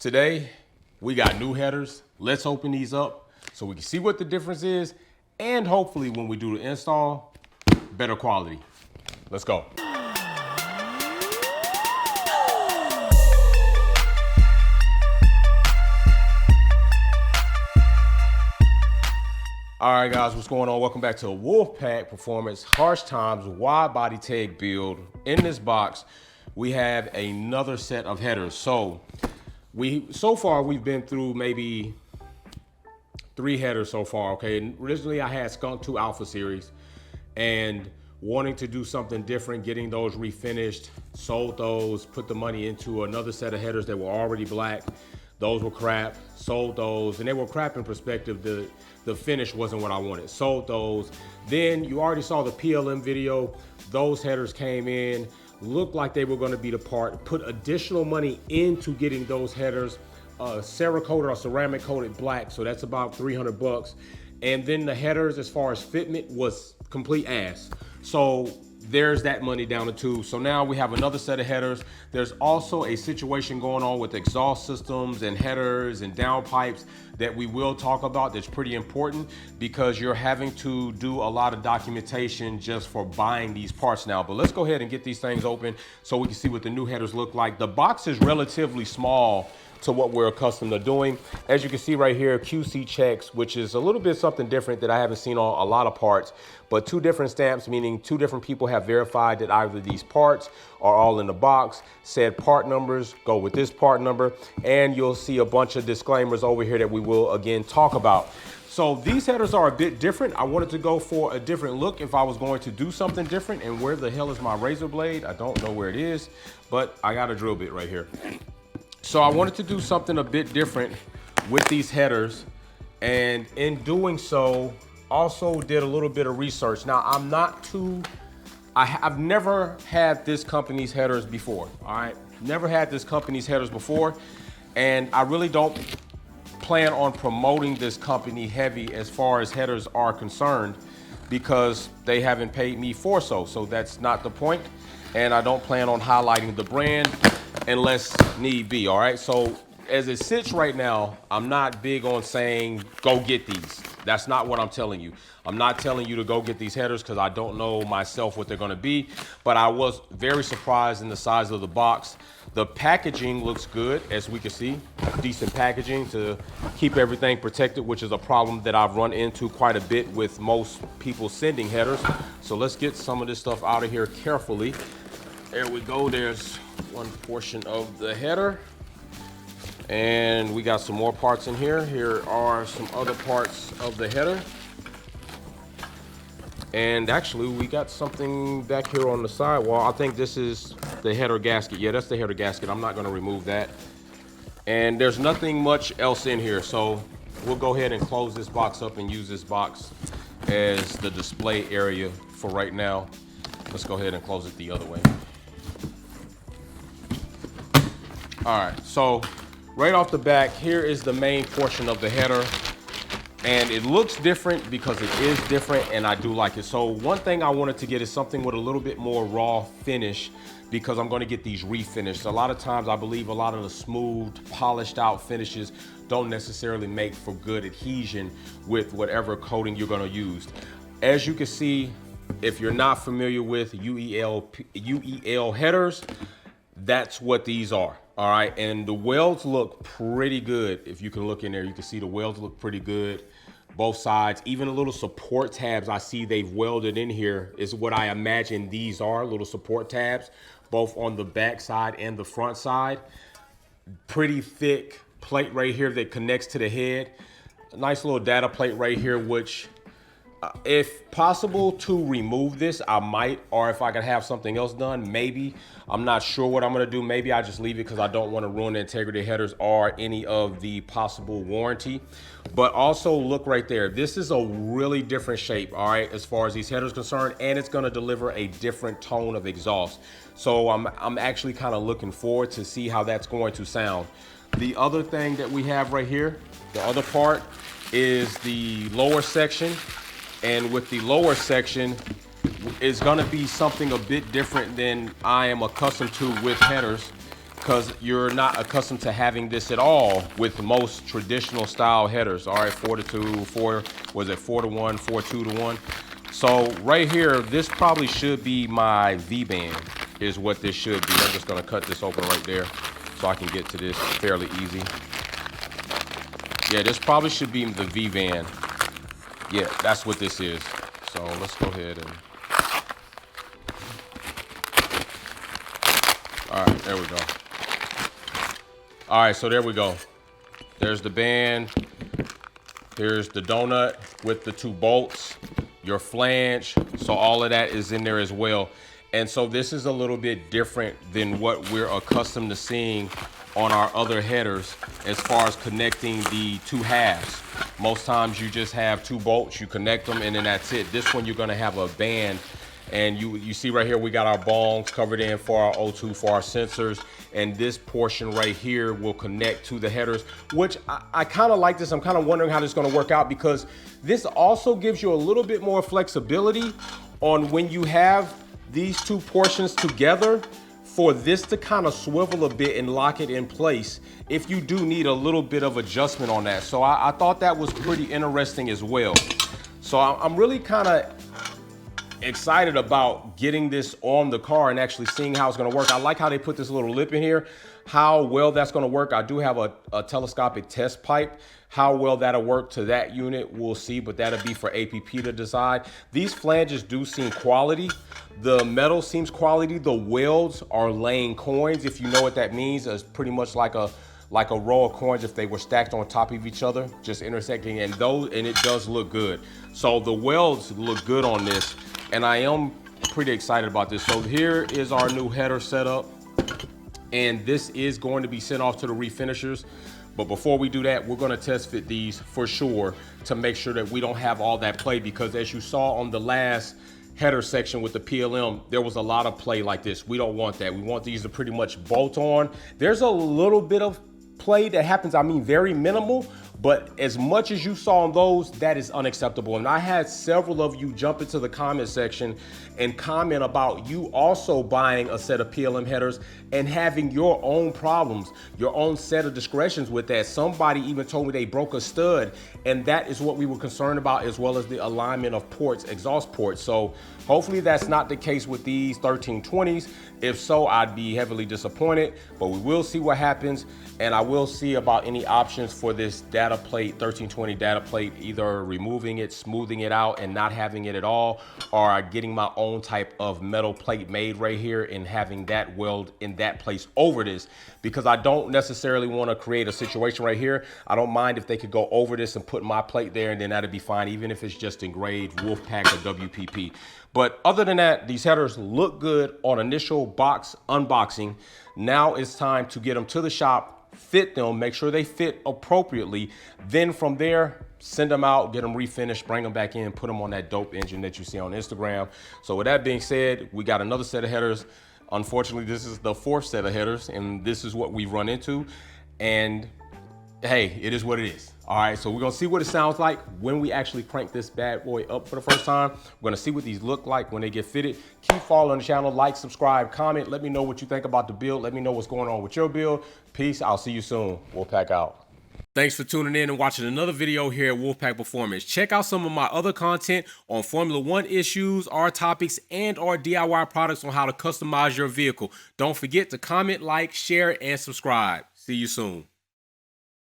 Today, we got new headers. Let's open these up so we can see what the difference is, and hopefully when we do the install, better quality. Let's go. All right, guys, what's going on? Welcome back to a Wolfpack Performance Harsh Times wide body tag build. In this box, we have another set of headers. So far we've been through maybe 3 headers so far. Okay, and originally I had Skunk 2 Alpha Series, and wanting to do something different, getting those refinished, sold those, put the money into another set of headers that were already black. Those were crap, sold those, and they were crap in perspective. The finish wasn't what I wanted, sold those. Then you already saw the PLM video. Those headers came in, looked like they were gonna be the part, put additional money into getting those headers Cerakoted or ceramic coated black, so that's about 300 bucks. And then the headers, as far as fitment, was complete ass. So there's that money down the tube. So now we have another set of headers. There's also a situation going on with exhaust systems and headers and downpipes that we will talk about that's pretty important, because you're having to do a lot of documentation just for buying these parts now. But let's go ahead and get these things open so we can see what the new headers look like. The box is relatively small to what we're accustomed to doing. As you can see right here, QC checks, which is a little bit something different that I haven't seen on a lot of parts, but 2 different stamps, meaning 2 different people have verified that either these parts are all in the box. Said part numbers go with this part number, and you'll see a bunch of disclaimers over here that we will again talk about. So these headers are a bit different. I wanted to go for a different look if I was going to do something different. And where the hell is my razor blade? I don't know where it is, but I got a drill bit right here. So I wanted to do something a bit different with these headers, and in doing so, also did a little bit of research. Now, I've never had this company's headers before, all right? Never had this company's headers before, and I really don't plan on promoting this company heavy as far as headers are concerned, because they haven't paid me for so that's not the point, and I don't plan on highlighting the brand unless need be, all right? So as it sits right now, I'm not big on saying go get these. That's not what I'm telling you. I'm not telling you to go get these headers because I don't know myself what they're gonna be, but I was very surprised in the size of the box. The packaging looks good, as we can see, decent packaging to keep everything protected, which is a problem that I've run into quite a bit with most people sending headers. So let's get some of this stuff out of here carefully. There we go, there's one portion of the header. And we got some more parts in here. Here are some other parts of the header. And actually, we got something back here on the sidewall. I think this is the header gasket. Yeah, that's the header gasket. I'm not gonna remove that. And there's nothing much else in here. So we'll go ahead and close this box up and use this box as the display area for right now. Let's go ahead and close it the other way. All right, so right off the back, here is the main portion of the header. And it looks different because it is different, and I do like it. So one thing I wanted to get is something with a little bit more raw finish, because I'm gonna get these refinished. A lot of times I believe a lot of the smooth, polished out finishes don't necessarily make for good adhesion with whatever coating you're gonna use. As you can see, if you're not familiar with UEL headers, that's what these are. All right, and the welds look pretty good. If you can look in there, you can see the welds look pretty good. Both sides, even the little support tabs I see they've welded in here is what I imagine these are, little support tabs, both on the back side and the front side. Pretty thick plate right here that connects to the head. A nice little data plate right here, which if possible to remove this, I might, or if I could have something else done, maybe. I'm not sure what I'm gonna do. Maybe I just leave it because I don't want to ruin the integrity of headers or any of the possible warranty. But also look right there. This is a really different shape, all right, as far as these headers are concerned, and it's gonna deliver a different tone of exhaust. So I'm actually kind of looking forward to see how that's going to sound. The other thing that we have right here, the other part, is the lower section. And with the lower section is gonna be something a bit different than I am accustomed to with headers. because you're not accustomed to having this at all with most traditional style headers. All right, 4-2, 4-1, 4-2-1. So right here, this probably should be my V-band is what this should be. I'm just gonna cut this open right there so I can get to this fairly easy. Yeah, this probably should be the V-band. Yeah, that's what this is. So let's go ahead and, all right, there we go. All right, so there we go. There's the band. Here's the donut with the 2 bolts, your flange. So all of that is in there as well. And so this is a little bit different than what we're accustomed to seeing on our other headers as far as connecting the 2 halves. Most times you just have 2 bolts, you connect them, and then that's it. This one you're gonna have a band. And you see right here, we got our bongs covered in for our O2, for our sensors. And this portion right here will connect to the headers, which I kind of like this. I'm kind of wondering how this is going to work out, because this also gives you a little bit more flexibility on when you have these 2 portions together, for this to kind of swivel a bit and lock it in place if you do need a little bit of adjustment on that. So I thought that was pretty interesting as well. So I'm really kind of excited about getting this on the car and actually seeing how it's going to work. I like how they put this little lip in here, how well that's going to work. I do have a telescopic test pipe. How well that'll work to that unit, we'll see, but that'll be for APP to decide. These flanges do seem quality. The metal seems quality. The welds are laying coins. If you know what that means, it's pretty much like a row of coins if they were stacked on top of each other, just intersecting, and it does look good. So the welds look good on this, and I am pretty excited about this. So here is our new header setup, and this is going to be sent off to the refinishers. But before we do that, we're gonna test fit these for sure to make sure that we don't have all that play, because as you saw on the last header section with the PLM, there was a lot of play like this. We don't want that. We want these to pretty much bolt on. There's a little bit of play that happens, I mean very minimal, but as much as you saw on those, that is unacceptable. And I had several of you jump into the comment section and comment about you also buying a set of PLM headers and having your own problems, your own set of discretions with that. Somebody even told me they broke a stud, and that is what we were concerned about, as well as the alignment of ports, exhaust ports. So hopefully that's not the case with these 1320s. If so, I'd be heavily disappointed, but we will see what happens. And I will see about any options for this data plate, 1320 data plate, either removing it, smoothing it out and not having it at all, or getting my own type of metal plate made right here and having that weld in that place over this, because I don't necessarily want to create a situation right here. I don't mind if they could go over this and put my plate there, and then that'd be fine, even if it's just engraved Wolfpack or WPP. But other than that, these headers look good on initial box unboxing. Now it's time to get them to the shop, fit them, make sure they fit appropriately. Then from there, send them out, get them refinished, bring them back in, put them on that dope engine that you see on Instagram. So with that being said, we got another set of headers. Unfortunately, this is the 4th set of headers, and this is what we've run into. And hey, it is what it is. All right, so we're gonna see what it sounds like when we actually crank this bad boy up for the first time. We're gonna see what these look like when they get fitted. Keep following the channel, like, subscribe, comment. Let me know what you think about the build. Let me know what's going on with your build. Peace, I'll see you soon. Wolfpack out. Thanks for tuning in and watching another video here at Wolfpack Performance. Check out some of my other content on Formula One issues, our topics, and our DIY products on how to customize your vehicle. Don't forget to comment, like, share, and subscribe. See you soon.